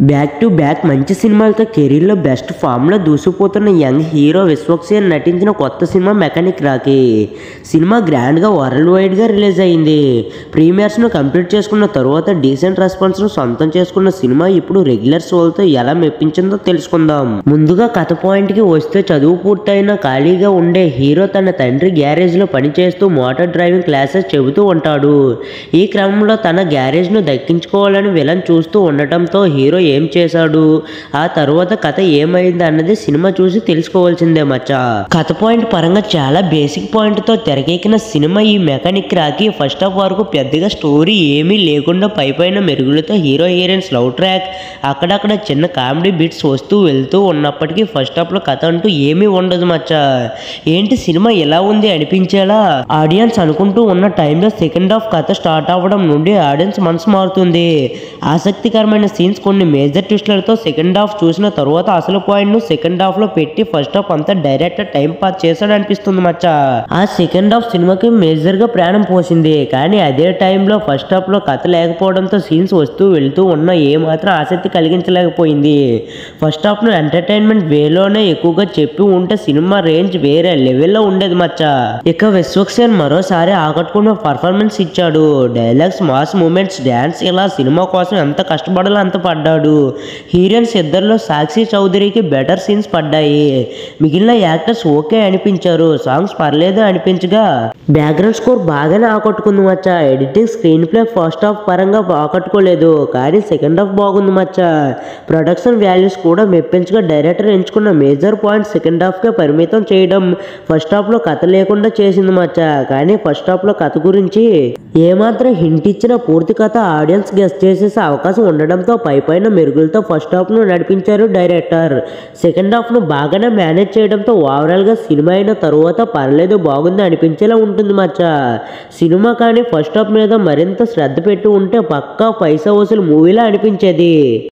Back to back మంచి సినిమాలతో కెరీర్లో బెస్ట్ ఫామ్లో దూసుకుపోతున్న యంగ్ హీరో విశ్వక్సేన్ నటించిన కొత్త సినిమా మెకానిక్ రాకీ. సినిమా గ్రాండ్గా వరల్డ్ వైడ్గా రిలీజ్ అయింది. ప్రీమియర్స్ను కంప్లీట్ చేసుకున్న తరువాత డీసెంట్ రెస్పాన్స్ను సొంతం చేసుకున్న సినిమా ఇప్పుడు రెగ్యులర్ షోలతో ఎలా మెప్పించిందో తెలుసుకుందాం. ముందుగా కథ పాయింట్కి వస్తే, చదువు పూర్తయిన ఖాళీగా ఉండే హీరో తన తండ్రి గ్యారేజ్లో పనిచేస్తూ మోటార్ డ్రైవింగ్ క్లాసెస్ చెబుతూ ఉంటాడు. ఈ క్రమంలో తన గ్యారేజ్ను దక్కించుకోవాలని విలన్ చూస్తూ ఉండటంతో హీరో ఏం చేశాడు, ఆ తర్వాత కథ ఏమైంది అన్నది సినిమా చూసి తెలుసుకోవాల్సిందే మచ్చా. కథ పాయింట్ పరంగా చాలా బేసిక్ పాయింట్ తో తెరకెక్కిన సినిమా ఈ మెకానిక్ రాకీ. ఫస్ట్ హాఫ్ వరకు పెద్దగా స్టోరీ ఏమీ లేకుండా పైపైన మెరుగులతో హీరో హీరోయిన్స్ లవ్ ట్రాక్, అక్కడక్కడ చిన్న కామెడీ బిట్స్ వస్తూ వెళ్తూ ఉన్నప్పటికీ ఫస్ట్ హాఫ్ లో కథ అంటూ ఏమీ ఉండదు మచ్చా. ఏంటి సినిమా ఎలా ఉంది అనిపించేలా ఆడియన్స్ అనుకుంటూ ఉన్న టైంలో సెకండ్ హాఫ్ కథ స్టార్ట్ అవ్వడం నుండి ఆడియన్స్ మనసు మారుతుంది. ఆసక్తికరమైన సీన్స్, కొన్ని మేజర్ ట్విస్ట్లతో సెకండ్ హాఫ్ చూసిన తర్వాత అసలు పాయింట్ ను సెకండ్ హాఫ్ లో పెట్టి ఫస్ట్ హాఫ్ అంతా డైరెక్టర్ టైం పాస్ చేశాడు అనిపిస్తుంది మచ్చా. ఆ సెకండ్ హాఫ్ సినిమాకి మేజర్ గా ప్రాణం పోసింది. కానీ అదే టైంలో ఫస్ట్ హాఫ్ లో కథ లేకపోవడంతో సీన్స్ వస్తూ వెళ్తూ ఉన్న ఏమాత్రం ఆసక్తి కలిగించలేకపోయింది. ఫస్ట్ హాఫ్ ను ఎంటర్టైన్మెంట్ వేలోనే ఎక్కువగా చెప్పి ఉంటే సినిమా రేంజ్ వేరే లెవెల్లో ఉండేది మచ్చా. ఇక విశ్వక్సేన్ మరోసారి ఆకట్టుకున్న పర్ఫార్మెన్స్ ఇచ్చాడు. డైలాగ్స్, మాస్ మూమెంట్స్, డాన్స్, ఇలా సినిమా కోసం ఎంత కష్టపడాలో అంత పడ్డాడు. హీరోయిన్స్ ఇద్దరిలో సాక్షి చౌదరికి బెటర్ సీన్స్ పడ్డాయి. మిగిలిన యాక్టర్స్ ఓకే అనిపించారు. సాంగ్స్ పర్లేదు అనిపించగా బ్యాక్గ్రౌండ్ స్కోర్ బాగానే ఆకట్టుకుంది మచ్చా. Editing, screen play first half పరంగా ఆకట్టుకోలేదు, కానీ సెకండ్ హాఫ్ బాగుంది మచ్చా. ప్రొడక్షన్ వాల్యూస్ కూడా మెప్పించగా డైరెక్టర్ ఎంచుకున్న మేజర్ పాయింట్ సెకండ్ హాఫ్ కే పరిమితం చేయడం ఫస్ట్ హాఫ్ లో కథ లేకుండా చేసింది మచ్చా. కానీ ఫస్ట్ హాఫ్ లో కథ గురించి ఏమాత్రం హింట్ ఇచ్చిన పూర్తి కథ ఆడియన్స్ గెస్ చేసేసే అవకాశం ఉండడంతో పైపైన మెరుగులతో ఫస్ట్ హాఫ్ ను నడిపించారు డైరెక్టర్. సెకండ్ హాఫ్ ను బాగానే మేనేజ్ చేయడంతో ఓవరాల్ గా సినిమా అయిన తరువాత పర్లేదు, బాగుంది అనిపించేలా ఉంటుంది మచ్చా. సినిమా కానీ ఫస్ట్ హాఫ్ మీద మరింత శ్రద్ధ పెట్టి ఉంటే పక్కా పైసా వసూలు మూవీలా అనిపించేది.